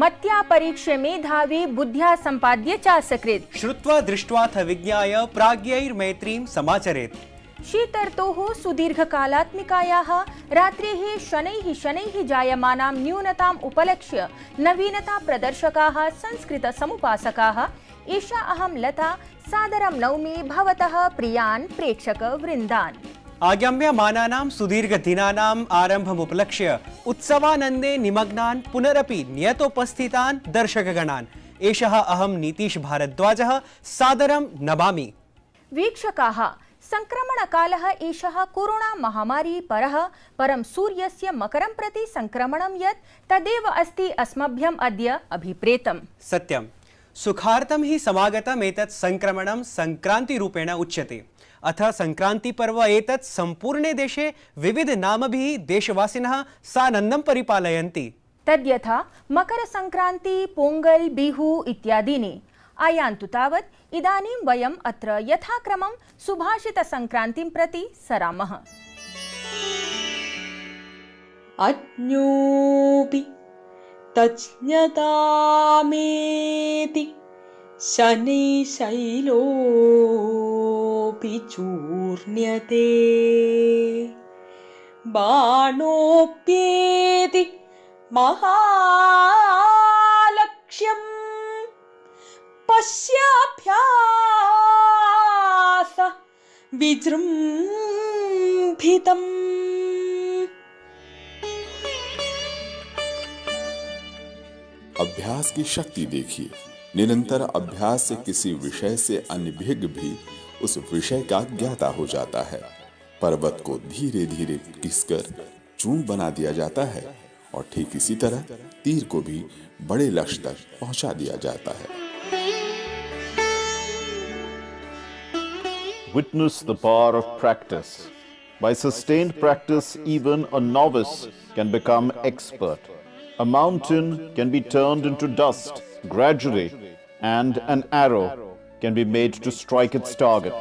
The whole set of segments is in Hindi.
मत्या परीक्षे मेधावी बुद्ध्या संपाद्य चासकृत् श्रुत्वा दृष्ट्वाथ विज्ञाय प्राज्ञैर्मैत्रीं समाचरेत्। शीतर्तोः सुदीर्घकालात्मिकायाः रात्रेः शनैः शनैः जायमानां न्यूनताम् उपलक्ष्य नवीनता प्रदर्शकाः संस्कृत समुपासकाः एषा अहं लता सादरं नौमि भवतः प्रियान् प्रेक्षक वृन्दान्। आगम्यमानानां सुदीर्घदिनानाम् आरम्भमुपलक्ष्य उत्सवानन्दे निमग्नान् पुनरपि नियतोपस्थितान् दर्शकगणान् एषः अहं नीतीश भारद्वाजः सादरं नमामि। वीक्षकाः, संक्रमणकालः एषः कोरोना महामारी परं सूर्यस्य मकरं प्रति संक्रमणं यत् तदेव अस्ति अस्मभ्यम् अद्य अभिप्रेतम्। सत्यं, सुखार्थं हि समागतम् एतत् संक्रमणं संक्रान्तिरूपेण उच्यते। अथ संक्रांति पर्व एतत् संपूर्णे देशे विविध नामभिः देशवासिनः सानन्दं परिपालयन्ति। तद्यथा मकर संक्रांति, पोंगल, बिहु इत्यादीनि। आयान्तु तावत् इदानीं वयम् अत्र यथाक्रमं सुभाषित संक्रांतिं प्रति सरामः। अज्ञोऽपि तज्ज्ञतामेति शनैः शैलोऽपि चूर्ण्यते बाणोऽप्येति महालक्ष्यं पश्याभ्यास विजृम्भितम्। अभ्यास की शक्ति देखिए। निरंतर अभ्यास से किसी विषय से अनभिज्ञ भी उस विषय का ज्ञाता हो जाता है। पर्वत को धीरे धीरे घिसकर चूर्ण बना दिया जाता है और ठीक इसी तरह तीर को भी बड़े लक्ष्य तक पहुंचा दिया जाता है। Witness the power of practice. By sustained practice, even a novice can become expert. A mountain can be turned into dust gradually, and an arrow can be made to strike its target.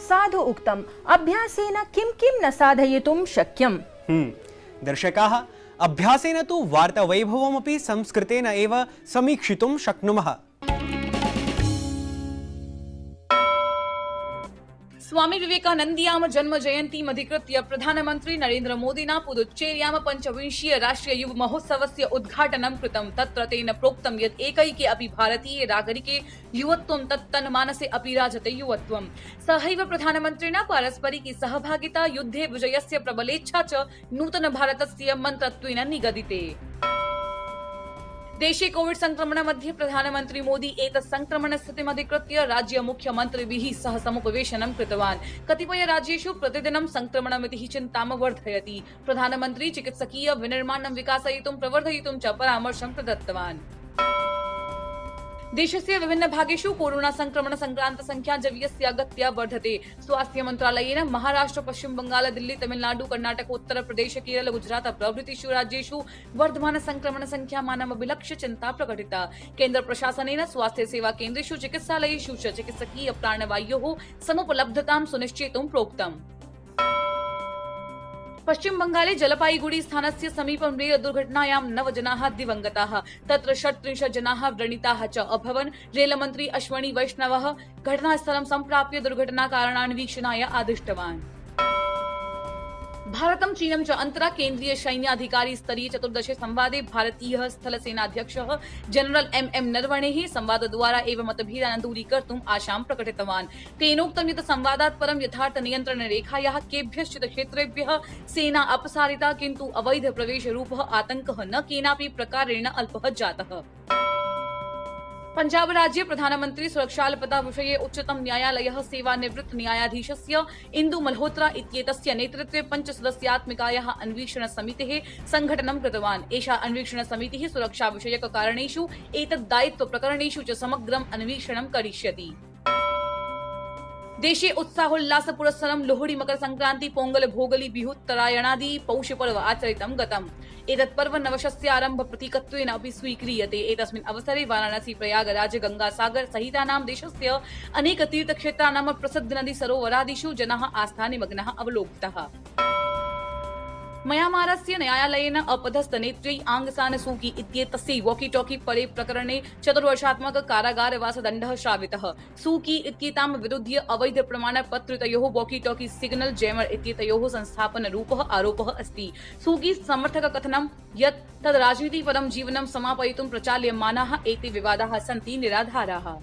साधु उक्तम् अभ्यासेन किं किं न साधयितुं शक्यम्। दर्शकाः, अभ्यासेन तु वार्तावैभवमपि संस्कृतेन एव समीक्षितुं शक्नुमः। स्वामी विवेकानन्दीयां जन्म जयन्तीम् अधिकृत्य प्रधानमन्त्री नरेन्द्र मोदिना पुदुच्चेर्यां 25वीय राष्ट्रिय युव महोत्सवस्य उद्घाटनं कृतं। तत्र तेन प्रोक्तं यत् एकैके अपि भारतीय नागरिके युवत्वं तत्तन्मानसे अपि राजते युवत्वं। सहैव प्रधानमन्त्रिणा पारस्परिकी सहभागिता, युद्धे विजयस्य प्रबलेच्छा च नूतन भारतस्य मन्त्रत्वेन निगदिते। देशे कोविड संक्रमण मध्ये प्रधानमन्त्री मोदी एतत् संक्रमण स्थितिम् अधिकृत्य राज्य मुख्यमन्त्रिभिः सह समुपवेशनं कृतवान्। कतिपय राज्येषु प्रतिदिनं संक्रमणमितिः चिन्तां वर्धयति। प्रधानमन्त्री चिकित्सकीय विनिर्माणं विकासयितुं प्रवर्धयितुं च परामर्शं प्रदत्तवान्। देशस्य विभिन्न भागेषु कोरोना संक्रमण संक्रांत संख्या जवीयस्य गत्या वर्धते। स्वास्थ्य मंत्रालयेन महाराष्ट्र, पश्चिम बंगाल, दिल्ली, तमिलनाडु, कर्नाटक, उत्तर प्रदेश, केरल, गुजरात प्रभृतिषु राज्येषु वर्धमान संक्रमण संख्यामानम् अभिलक्ष्य चिन्ता प्रकटिता। केन्द्र प्रशासनेन स्वास्थ्य सेवा केन्द्रेषु, चिकित्सालयेषु च चिकित्सकीय प्राणवायोः समुपलब्धतां सुनिश्चेतुं प्रोक्तम्। पश्चिम बंगाले जलपाईगुड़ी स्थानस्य समीपं रेल दुर्घटनायां 9 जनाः दिवंगताः। तत्र 36 जनाः व्रणिताः च अभवन्। रेलमन्त्री अश्वनी वैष्णवः घटनास्थलं सम्प्राप्य दुर्घटनाकारणान् वीक्षणाय आदिष्टवान्। भारतं चीनं च अन्तरा केन्द्रीय सैन्याधिकारी स्तरीय 14 संवादे भारतीय स्थलसेनाध्यक्षः जनरल MM नरवणेः संवादद्वारा एव मतभेदान् दूरीकर्तुम् आशां प्रकटितवान्। तेनोक्तं यत् संवादात् परं यथार्थ नियन्त्रण रेखायाः केभ्यश्चित् क्षेत्रेभ्यः सेना अपसारिता, किन्तु अवैध प्रवेशरूपः आतङ्कः न केनापि प्रकारेण अल्पः जातः। पंजाब राज्य प्रधानमंत्री सुरक्षाल्पता विषये उच्चतम न्यायालयः सेवानिवृत्त न्यायाधीशस्य इंदु मल्होत्रा इत्येतस्य नेतृत्वे 5 सदस्यात्मिकायाः अन्वीक्षण समितेः संघटनं कृतवान्। एषा अन्वीक्षण समितिः सुरक्षा विषयक कारणेषु एतद् दायित्व प्रकरणेषु च समग्रम् अन्वीक्षणं करिष्यति। देशे उत्साहोल्लास पुरस्सरं लोहड़ी मकर संक्रांति पोंगल भोगली बिहुत्तरायणादि पौष पर्व आचरितं गतम्। एतत् पर्व नववर्षस्य आरम्भ प्रतीकत्वेन अपि स्वीक्रियते। एतस्मिन् अवसरे वाराणसी प्रयागराज गंगासागर सहितानां देशस्य अनेक तीर्थक्षेत्राणां प्रसिद्ध नदी सरोवरादिषु जनाः आस्था निमग्नाः अवलोकिताः। म्यांमारस्य न्यायालयेन अपदस्थनेत्री आंग सान सूकी इत्येतस्यै वॉकी टॉकी परे प्रकरणे 4 वर्षात्मक कारागारवासदण्डः श्रावितः। सूकी इत्येतां विरुध्य अवैध प्रमाणपत्रितयोः वॉकी टॉकी सिग्नल जैमर इत्येतयोः संस्थापनरूपः आरोपः अस्ति। सूकी समर्थक कथनं यत् तद् राजनीतिपरं जीवनं समापयितुं प्रचाल्यमानाः एते विवादाः सन्ति निराधाराः।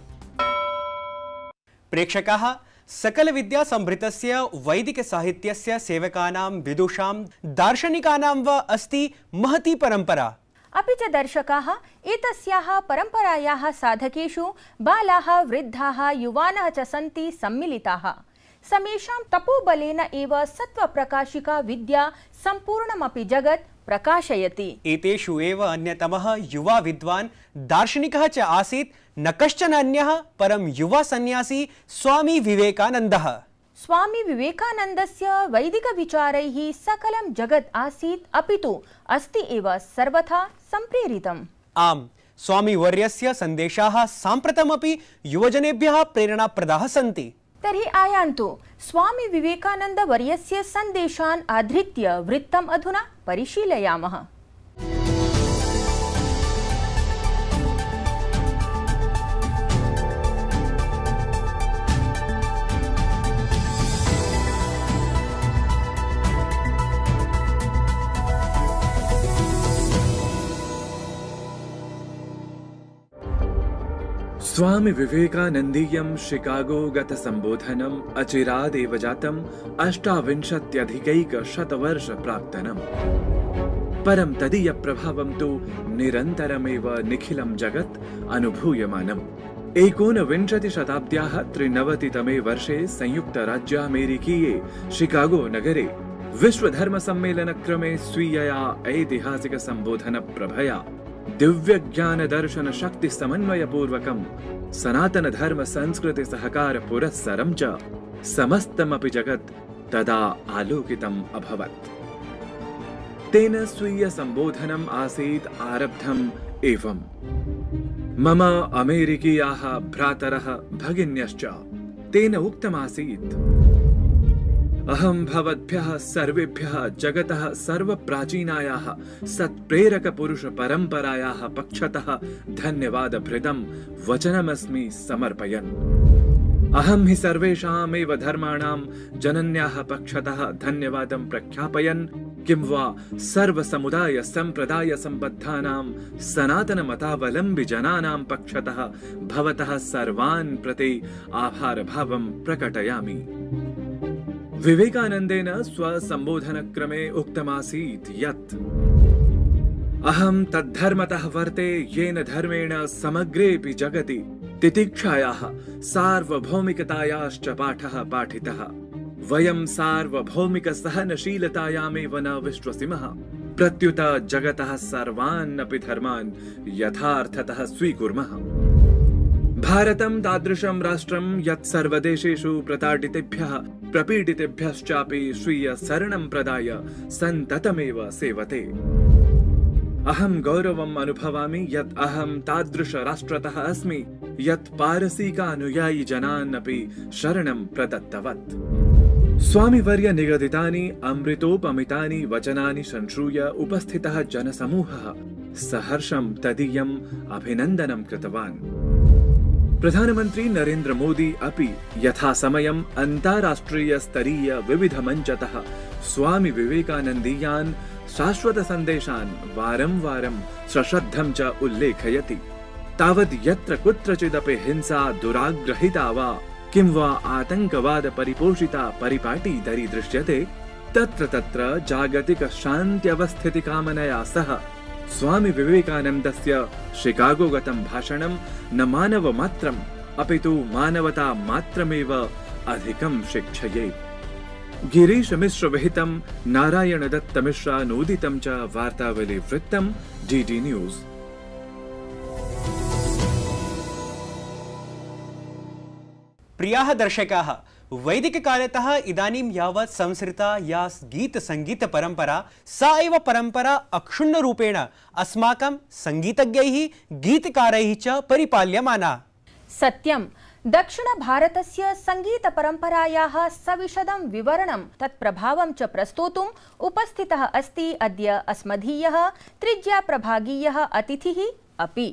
प्रेक्षकाः, सकल विद्या संभृतस्य वैदिक साहित्यस्य सेवकानां विदुषां दार्शनिकानां वा अस्ति महती परंपरा। अपि च दर्शकाः, एतस्याः परम्परायाः साधकेषु बालाः, वृद्धाः, युवानः च सन्ति सम्मिलिताः। समेषां तपोबलेन एव सत्त्वप्रकाशिका विद्या सम्पूर्णमपि जगत् प्रकाशयति। एतेषु एव अन्यतमः युवा विद्वान् दार्शनिकः च आसीत् न कश्चन अन्यः परं युवा सन्यासी स्वामी विवेकानन्दः। स्वामी विवेकानन्दस्य वैदिक विचारैः सकलं जगत् आसीत्, अपितु अस्ति एव सर्वथा सम्प्रेरितम्। आम्, स्वामी वर्यस्य सन्देशाः साम्प्रतमपि युवजनेभ्यः प्रेरणाप्रदाः सन्ति। तर्हि आयान्तु स्वामी विवेकानन्द वर्यस्य सन्देशान् आधृत्य वृत्तम् अधुना परिशीलयामः। स्वामी विवेकानन्दीयं शिकागो गत संबोधनम् अचिरादेव जातम् 28-अधिकैकशतवर्ष प्राक्तनम्। परं तदीय प्रभावं तु निरन्तरमेव निखिलं जगत् अनुभूयमानम्। 19 शताब्द्याः 93तमे वर्षे संयुक्तराज्यामेरिकीये शिकागो नगरे विश्वधर्मसम्मेलनक्रमे स्वीयया ऐतिहासिक संबोधनप्रभया दिव्य ज्ञान दर्शन शक्ति समन्वय पूर्वकं सनातन धर्म संस्कृति सहकार पुरस्सरं च समस्तमपि जगत् तदा आलोकितम् अभवत्। तेन स्वीय संबोधनम् आसीत् आरब्धम् एवं: मम अमेरिकीयाः भ्रातरः भगिन्यश्च। तेन उक्तमासीत्: अहं भवद्भ्यः सर्वेभ्यः जगतः सर्वप्राचीनायाः सत्प्रेरक पुरुष परम्परायाः पक्षतः धन्यवादभृतं वचनमस्मि समर्पयन्। अहं हि सर्वेषामेव धर्माणां जनन्याः पक्षतः धन्यवादं प्रख्यापयन् किं वा सर्वसमुदाय सम्प्रदाय सम्बद्धानां सनातन मतावलम्बि जनानां पक्षतः भवतः सर्वान् प्रति आभारभावं प्रकटयामि। विवेकानन्देन स्वसम्बोधनक्रमे उक्तमासीत् यत् अहं तद्धर्मतः वर्ते येन धर्मेण समग्रेऽपि जगति तितिक्षायाः सार्वभौमिकतायाश्च पाठः पाठितः। वयं सार्वभौमिक सहनशीलतायामेव न विश्वसिमः, प्रत्युत जगतः सर्वानपि धर्मान् यथार्थतः स्वीकुर्मः। भारतं तादृशं राष्ट्रं यत् सर्वदेशेषु प्रताडितेभ्यः प्रपीडितेभ्यश्चापि स्वीय शरणं प्रदाय सन्ततमेव सेवते। अहं गौरवम् अनुभवामि यत् अहं तादृश राष्ट्रतः अस्मि यत् पारसीकानुयायी जनान् अपि शरणं प्रदत्तवत्। स्वामिवर्य निगदितानि अमृतोपमितानि वचनानि संश्रूय उपस्थितः जनसमूहः सहर्षं तदीयम् अभिनन्दनं कृतवान्। प्रधानमंत्री नरेंद्र मोदी अपि यथा समयम् अन्ताराष्ट्रीय स्तरीय विविध मंचतः स्वामी विवेकानन्दीयान् शाश्वत संदेशान् वारं वारं सश्रद्धं च उल्लेखयति। तावद् यत्र कुत्रचिदपि हिंसा दुराग्रहिता वा किं वा आतंकवाद परिपोषिता परिपाटी दरीदृश्यते तत्र तत्र जागतिक शान्त्यवस्थिति कामनया सह स्वामी विवेकानन्दस्य शिकागो गतं भाषणं न मानवमात्रम् अपितु मानवता मात्रमेव अधिकं शिक्षयेत्। गिरीश मिश्र विहितं नारायण दत्त मिश्रा नोदितं च वार्तावली वृत्तं डीडी न्यूज़। प्रियाः दर्शकाः, वैदिककालतः इदानीं यावत् संसृता या गीतसङ्गीतपरम्परा सा एव परम्परा अक्षुण्णरूपेण अस्माकं सङ्गीतज्ञैः गीतकारैः च परिपाल्यमाना। सत्यं, दक्षिणभारतस्य सङ्गीतपरम्परायाः सविशदं विवरणं तत्प्रभावं च प्रस्तोतुम् उपस्थितः अस्ति अद्य अस्मदीयः त्रिज्याप्रभागीयः अतिथिः अपि।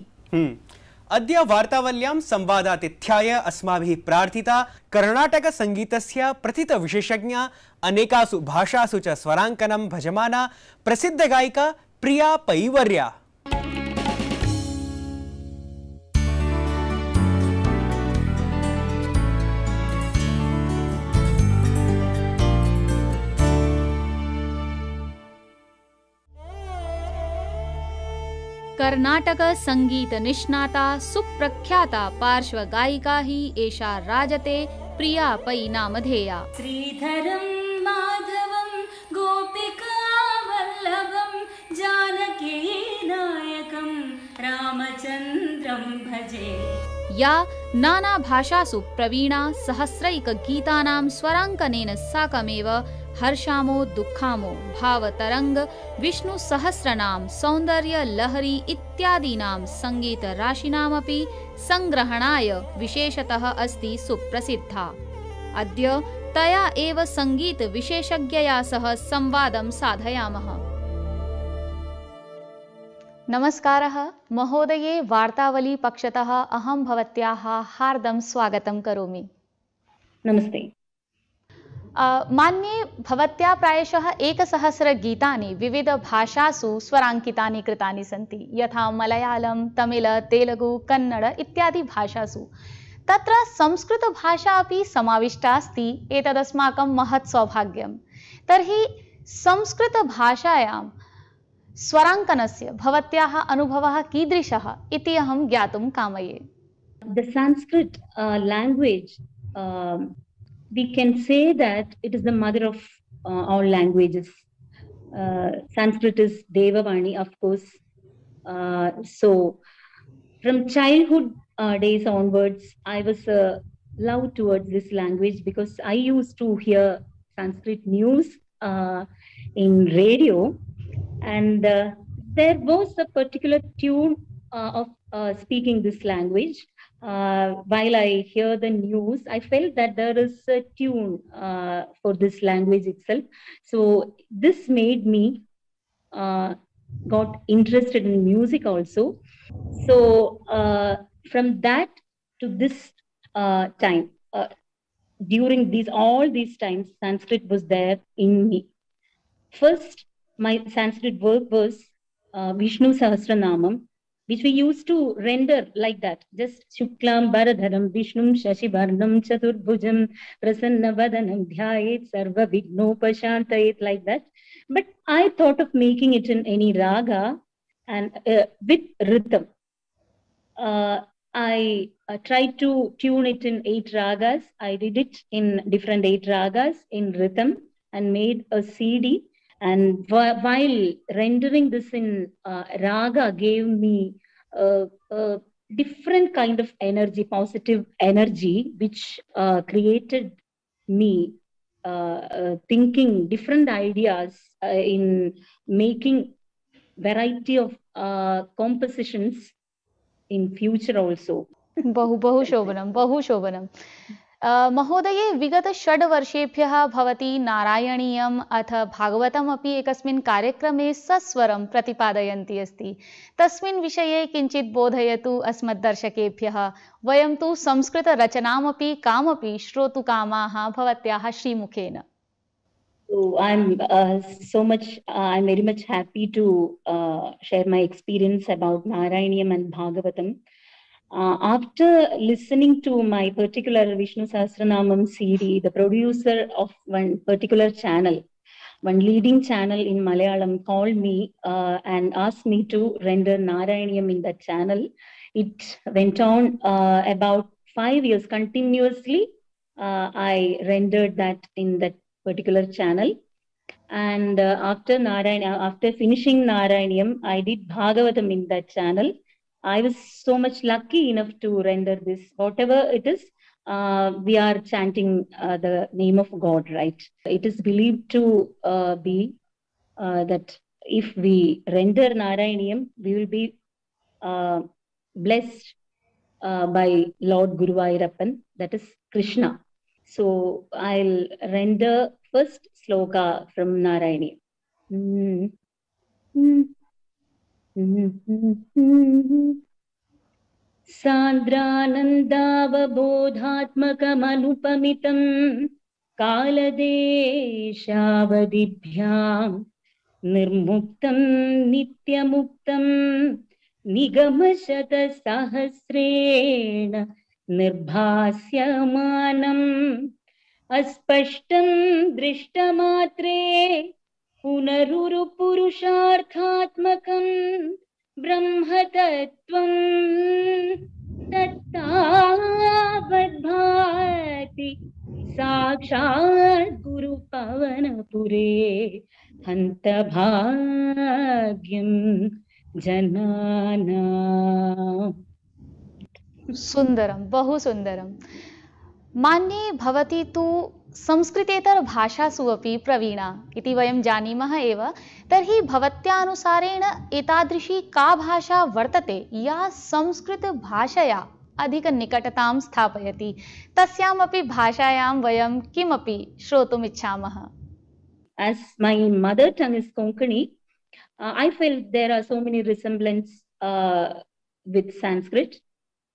अद्य वार्तावल्यां संवादातिथ्याय अस्माभिः प्रार्थिता कर्णाटकसङ्गीतस्य प्रथितविशेषज्ञा, अनेकासु भाषासु च स्वराङ्कनं भजमाना प्रसिद्धगायिका प्रिया पैवर्या। कर्नाटक संगीत निष्णाता सुप्रख्याता पार्श्वगायिका हि एषा राजते प्रिया पै नामधेया। श्रीधरं माधवं गोपिका वल्लभं जानकी नायकं रामचन्द्रं भजे। या नाना भाषासु प्रवीणा सहस्रैक गीतानां स्वराङ्कनेन साकमेव हर्षामो दुःखामो भावतरंग विष्णु सहस्रनाम सौंदर्य लहरी इत्यादीनां संगीत राशिनामपि संग्रहणाय विशेषतः अस्ति सुप्रसिद्धा। अद्य तया एव संगीत विशेषज्ञया सह संवादं साधयामः। नमस्कारः महोदये, वार्तावली पक्षतः अहं भवत्याः हार्दं स्वागतं करोमि। नमस्ते। मान्ये, भवत्या प्रायशः 1000 गीतानि विविधभाषासु स्वराङ्कितानि कृतानि सन्ति, यथा मलयाळं, तमिळ, तेलुगु, कन्नड इत्यादि भाषासु। तत्र संस्कृतभाषा अपि समाविष्टा अस्ति। एतदस्माकं महत् सौभाग्यं। तर्हि संस्कृतभाषायां स्वराङ्कनस्य भवत्याः अनुभवः कीदृशः इति अहं ज्ञातुं कामये। The Sanskrit language, we can say that it is the mother of all languages. Sanskrit is Devavani, of course. So from childhood days onwards, I was love towards this language because I used to hear Sanskrit news in radio, and there was a particular tune of speaking this language. While I hear the news, I felt that there is a tune for this language itself. So this made me got interested in music also. So from that to this time, during all these times, Sanskrit was there in me. First, my Sanskrit work was Vishnu Sahasranamam, which we used to render like that, just Shuklam Bharadharam Vishnum Shashivarnam Chaturbhujam Prasannavadanam Dhyayet Sarva Vignopashantayet, like that. But I thought of making it in any raga and with rhythm. I tried to tune it in 8 ragas. I did it in different 8 ragas in rhythm and made a CD. And while rendering this in raga gave me a different kind of energy, positive energy, which created me thinking different ideas in making variety of compositions in future also. बहु शोभनं, बहु शोभनं। महोदये, विगत 6 वर्षेभ्यः भवती नारायणीयम् अथ भागवतमपि एकस्मिन् कार्यक्रमे सस्वरं प्रतिपादयन्ती अस्ति। तस्मिन् विषये किञ्चित् बोधयतु अस्मद्दर्शकेभ्यः। वयं तु संस्कृतरचनामपि कामपि श्रोतुकामाः भवत्याः श्रीमुखेन। So I'm very much happy to share my experience about Narayaniam and Bhagavatam. After listening to my particular Vishnu Sahasranamam CD, the producer of one particular channel one leading channel in Malayalam called me and asked me to render Narayaniyam in that channel. It went on about 5 years continuously. I rendered that in that particular channel. And after finishing Narayaniyam, I did Bhagavatam in that channel. I was so much lucky enough to render this. Whatever it is, we are chanting the name of God, right? It is believed to be that if we render Narayaniyam, we will be blessed by Lord Guruvayurappan, that is Krishna. So I'll render first sloka from Narayaniyam. सान्द्रानन्दावबोधात्मकमनुपमितं कालदेशावधिभ्यां निर्मुक्तं नित्यमुक्तं निगमशतसहस्रेण निर्भास्यमानम् अस्पष्टं दृष्टमात्रे पुनरुरुपुरुषार्थात्मकं ब्रह्मतत्त्वं तत्तावद्भाति साक्षात् गुरुपवनपुरे हन्तभाग्यं जनानाम्। सुन्दरं, बहु सुन्दरं। मान्ये भवती तु संस्कृतेतर भाषासु अपि प्रवीणा इति वयं जानीमः एव। तर्हि भवत्यानुसारेण एतादृशी का भाषा वर्तते या संस्कृतभाषया अधिकनिकटतां स्थापयति? तस्यामपि भाषायां वयं किमपि श्रोतुम् इच्छामः। As my mother tongue is Konkani, I felt there are so many resemblances with Sanskrit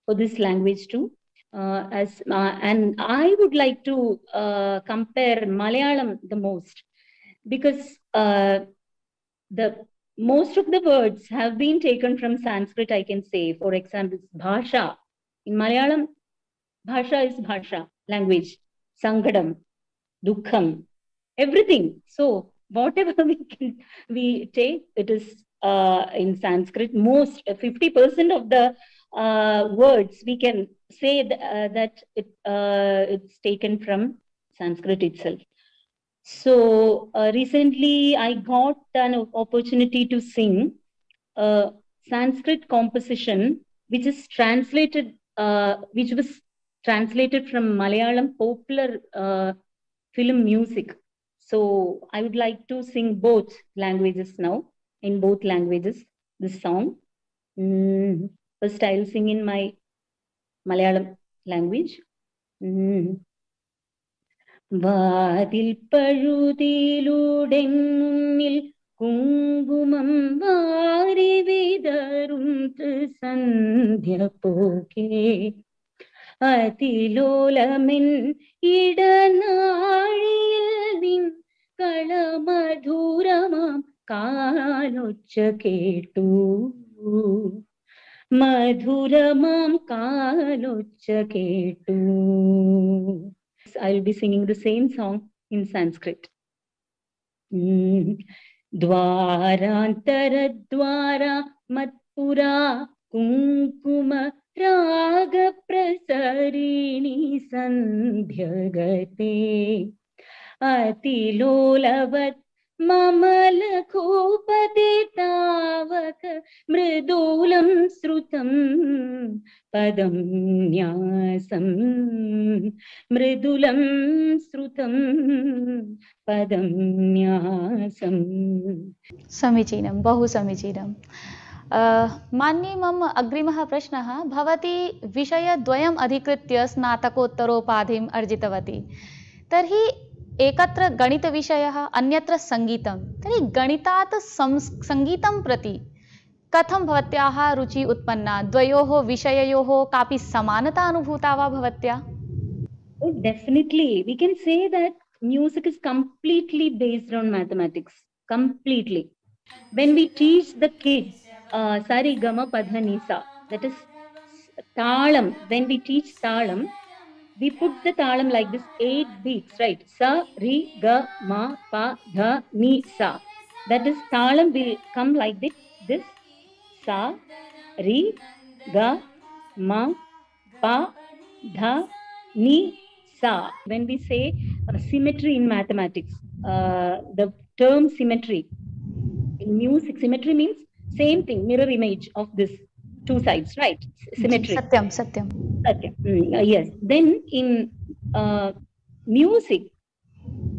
for this language too. And I would like to compare Malayalam the most, because the most of the words have been taken from Sanskrit, I can say. For example, bhasha. In Malayalam, bhasha is bhasha, language. Sangadam, dukkham, everything. So whatever we take, it is in Sanskrit. Most 50% of the words we can say that it's taken from Sanskrit itself. So recently I got an opportunity to sing a Sanskrit composition which was translated from Malayalam popular film music. So I would like to sing both languages now, in both languages, this song. First I'll sing in my Malayalam language. വാതിൽ പഴുതിയിലൂടെങ്ങുന്നിൽ കുങ്കുമം വാരി വിതറും സന്ധ്യ പോകെ അതിലോലമെൻ ഇടനാഴിയിൽ നിൻ കളമധുരമാം കാലൊച്ച കേട്ടു മധുരമാം കാലൊച്ച കേട്ടു. I'll be singing the same song in Sanskrit. Dwarantara matpura kunkuma raga prasarini sandhyagate atilolavat mamalakhupati tavak mridulam srutam padam nyasam mridulam srutam padam nyasam. समीचीनं, बहु समीचीनं। मान्ये मम अग्रिमः प्रश्नः, भवती विषयद्वयम् अधिकृत्य स्नातकोत्तरोपाधिम् अर्जितवती। तर्हि एकत्र गणितविषयः, अन्यत्र सङ्गीतं। तर्हि गणितात् सङ्गीतं प्रति कथं भवत्याः रुचि उत्पन्ना? द्वयोः विषययोः कापि समानता अनुभूता वा भवत्या? Oh, definitely. We can say that music is completely based on mathematics. Completely. When we teach the kids Sari Gama Padha Nisa, that is Talam, when we teach Talam, we put the talam like this, 8 beats, right? Sa, ri, ga, ma, pa, dha, ni, sa. That is, talam will come like this, sa, ri, ga, ma, pa, dha, ni, sa. When we say symmetry in mathematics, the term symmetry in music, symmetry means same thing, mirror image of this two sides, right? Symmetry. Satyam. Yes. Then in music,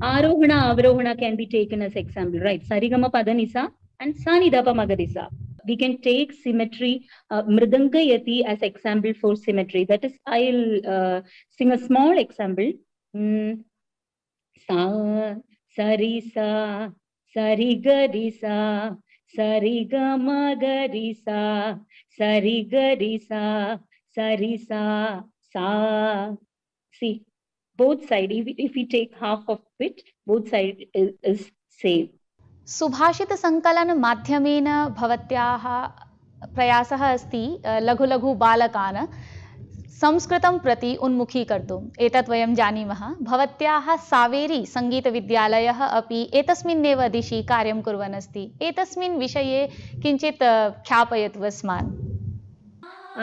arohana, avarohana can be taken as example, right? Sarigama padanisa and sanidapa magadisa. We can take symmetry, mridangayati as example for symmetry. That is, I'll sing a small example. Sa, sarisa, sarigarisa, sarigamagarisa, sarigarisa, sarisa, sa. See, both sides, if we take half of it, both sides is same. सुभाषित संकलन माध्यमेन भवत्याः प्रयासः अस्ति लघु लघु बालकान् संस्कृतं प्रति उन्मुखीकर्तुम्। एतत् वयं जानीमः। भवत्याः सावेरी सङ्गीतविद्यालयः अपि एतस्मिन्नेव दिशि कार्यं कुर्वन् अस्ति। एतस्मिन् विषये किञ्चित् ख्यापयतु अस्मान्।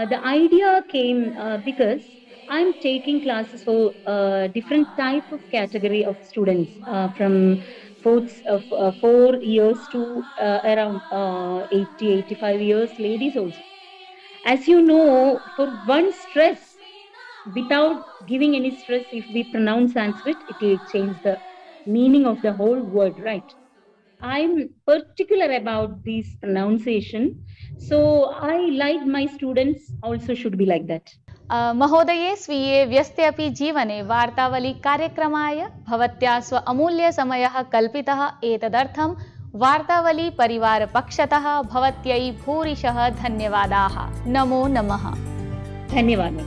The idea came because I'm taking classes for different type of category of students from 4 years to around 80-85 years, ladies also. As you know, for one stress, without giving any stress, if we pronounce Sanskrit, it will change the meaning of the whole word, right? I'm particular about this pronunciation, so I like my students also should be like that. महोदये, स्वीये व्यस्ते अपि जीवने वार्तावली कार्यक्रमाय भवत्या स्व अमूल्य समयः कल्पितः। एतदर्थं वार्तावली परिवार पक्षतः भवत्यै भूरिशः धन्यवादाः। नमो नमः। धन्यवादः।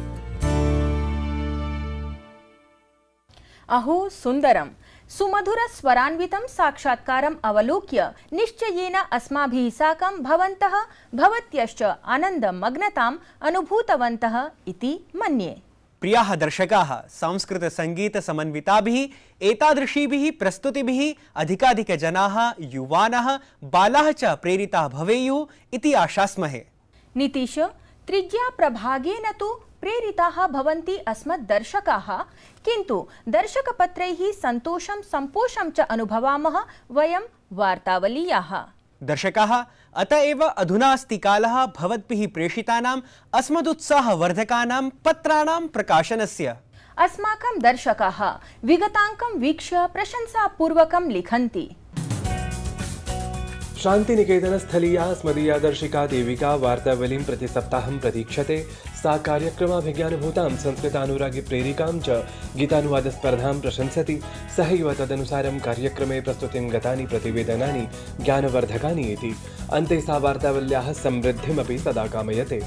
अहो सुंदरम, सुमधुर स्वरान्वितं साक्षात्कारम् अवलोक्य निश्चयेन अस्माभिः साकं भवन्तः भवत्यश्च आनन्दमग्नताम् अनुभूतवन्तः इति मन्ये। प्रियाः दर्शकाः, संस्कृतसङ्गीतसमन्विताभिः एतादृशीभिः प्रस्तुतिभिः अधिकाधिकजनाः, युवानः, बालाः च प्रेरिताः भवेयुः इति आशास्महे। नीतीश, त्रिज्या प्रभागेन तु प्रेरिताः भवन्ति अस्मद्दर्शकाः, किन्तु दर्शकपत्रैः सन्तोषं सम्पोषं च अनुभवामः वयं वार्तावलीयाः। दर्शकाः, अत एव अधुना अस्ति कालः भवद्भिः प्रेषितानाम् अस्मदुत्साहवर्धकानां पत्राणां प्रकाशनस्य। अस्माकं दर्शकाः विगताङ्कं वीक्ष्य प्रशंसापूर्वकं लिखन्ति। शान्तिनिकेतनस्थलीया स्मदीया दर्शिका देविका वार्तावलीं प्रति सप्ताहं प्रतीक्षते। सा कार्यक्रमाभिज्ञानभूतां संस्कृतानुरागी प्रेरिकां च गीतानुवादस्पर्धां प्रशंसति। सहैव तदनुसारं कार्यक्रमे प्रस्तुतिं गतानि प्रतिवेदनानि ज्ञानवर्धकानि इति। अन्ते सा वार्तावल्याः समृद्धिमपि सदा कामयते।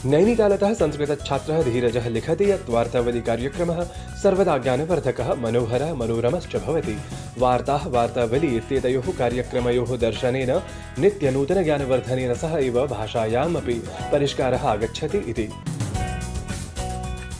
नैनीतालतः संस्कृतछात्रः धीरजः लिखति यत् वार्तावली कार्यक्रमः सर्वदा ज्ञानवर्धकः, मनोहरः, मनोरमश्च भवति। वार्ताः, वार्तावली इत्येतयोः कार्यक्रमयोः दर्शनेन नित्यनूतनज्ञानवर्धनेन सह एव भाषायामपि परिष्कारः आगच्छति इति।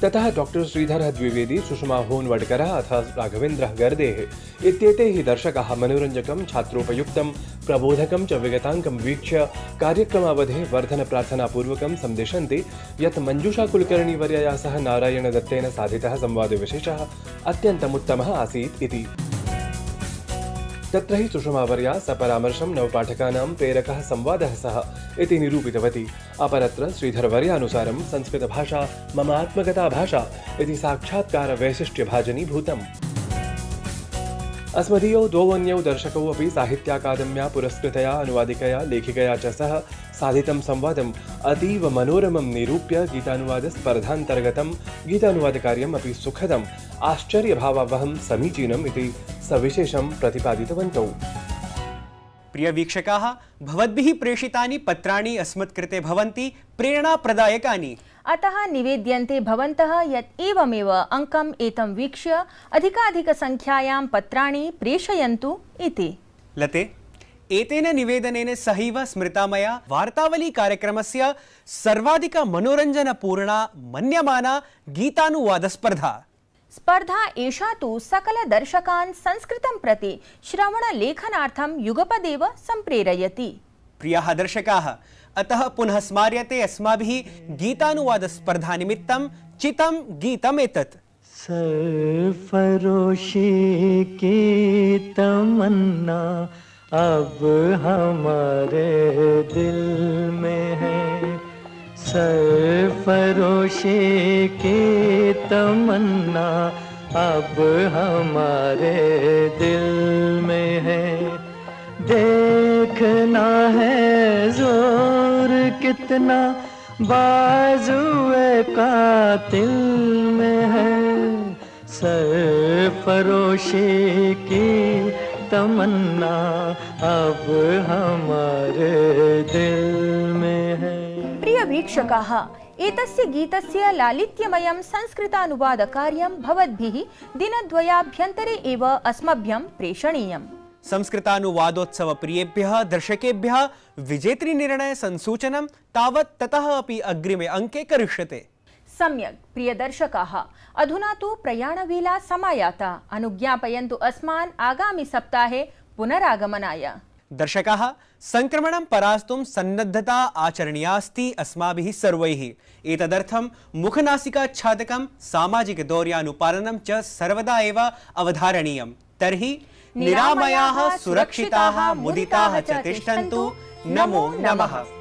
ततः डॉक्टर श्रीधरः द्विवेदी, सुषमा होन्वड्करः अथ राघवेन्द्रः गर्देः इत्येते हि दर्शकाः मनोरञ्जकं, छात्रोपयुक्तं, प्रबोधकं च विगताङ्कं वीक्ष्य कार्यक्रमावधेः वर्धनप्रार्थनापूर्वकं सन्दिशन्ति यत् मञ्जूषा कुलकर्णीवर्यया सह नारायणदत्तेन साधितः संवादविशेषः अत्यन्तमुत्तमः आसीत् इति। तत्र हि सुषमावर्या सपरामर्शं नवपाठकानां प्रेरकः संवादः सः इति निरूपितवती। अपरत्र श्रीधरवर्यानुसारं संस्कृतभाषा मम आत्मगता भाषा इति साक्षात्कारवैशिष्ट्यभाजनीभूतम्। अस्मदीयौ द्वौ अन्यौ दर्शकौ अपि साहित्याकादम्या पुरस्कृतया अनुवादिकया लेखिकया च सह साधितं संवादम् अतीव मनोरमं निरूप्य गीतानुवादस्पर्धान्तर्गतं गीतानुवादकार्यम् अपि सुखदम्, आश्चर्यभावावहं, समीचीनम् इति सविशेषं प्रतिपादितवन्तौ। प्रिय वीक्षकाः, भवद्भिः प्रेषितानि पत्राणि अस्मत्कृते भवन्ति प्रेरणाप्रदायकानि। अतः निवेद्यन्ते भवन्तः यत् एवमेव अङ्कम् एतं वीक्ष्य अधिकाधिकसङ्ख्यायां पत्राणि प्रेषयन्तु इति। लते, एतेन निवेदनेन सहैव स्मृता मया वार्तावली कार्यक्रमस्य सर्वाधिक मनोरञ्जनपूर्णा मन्यमाना गीतानुवादस्पर्धा। स्पर्धा एषा तु सकलदर्शकान् संस्कृतं प्रति श्रवणलेखनार्थं युगपदेव सम्प्रेरयति। प्रियाः दर्शकाः, अतः पुनः स्मार्यते अस्माभिः गीतानुवादस्पर्धानिमित्तं चितं गीतमेतत्। सरफरोशी की तमन्ना अब हमारे दिल में है, सरफरोशी की तमन्ना अब हमारे दिल में है। देखना है जोर कितना बाजुए कातिल में है, सरफरोशी की तमन्ना अब हमारे दिल में है। प्रिय वीक्षकाः, एतस्य गीतस्य लालित्यमयं संस्कृतानुवादकार्यं भवद्भिः दिनद्वयाभ्यन्तरे एव अस्मभ्यं प्रेषणीयम्। संस्कृतानुवादोत्सव प्रियेभ्यः दर्शकेभ्यः विजेतृ निर्णय संसूचनं तावत् ततः अपि अग्रिमे अंके करिष्यते। सम्यक् प्रिय दर्शकाः, अधुना तु प्रयाणवेला समायाता। अनुज्ञापयन्तु अस्मान् आगामि सप्ताहे पुनरागमनाय। दर्शकाः, संक्रमणं परास्तुं सन्नद्धता आचरणीया अस्ति अस्माभिः सर्वैः। एतदर्थं मुखनासिकाच्छादकं सामाजिकदौर्यानुपालनं च सर्वदा एव अवधारणीयम्। तर्हि निरामयाः सुरक्षिताः मुदिताः च तिष्ठन्तु। नमो नमः।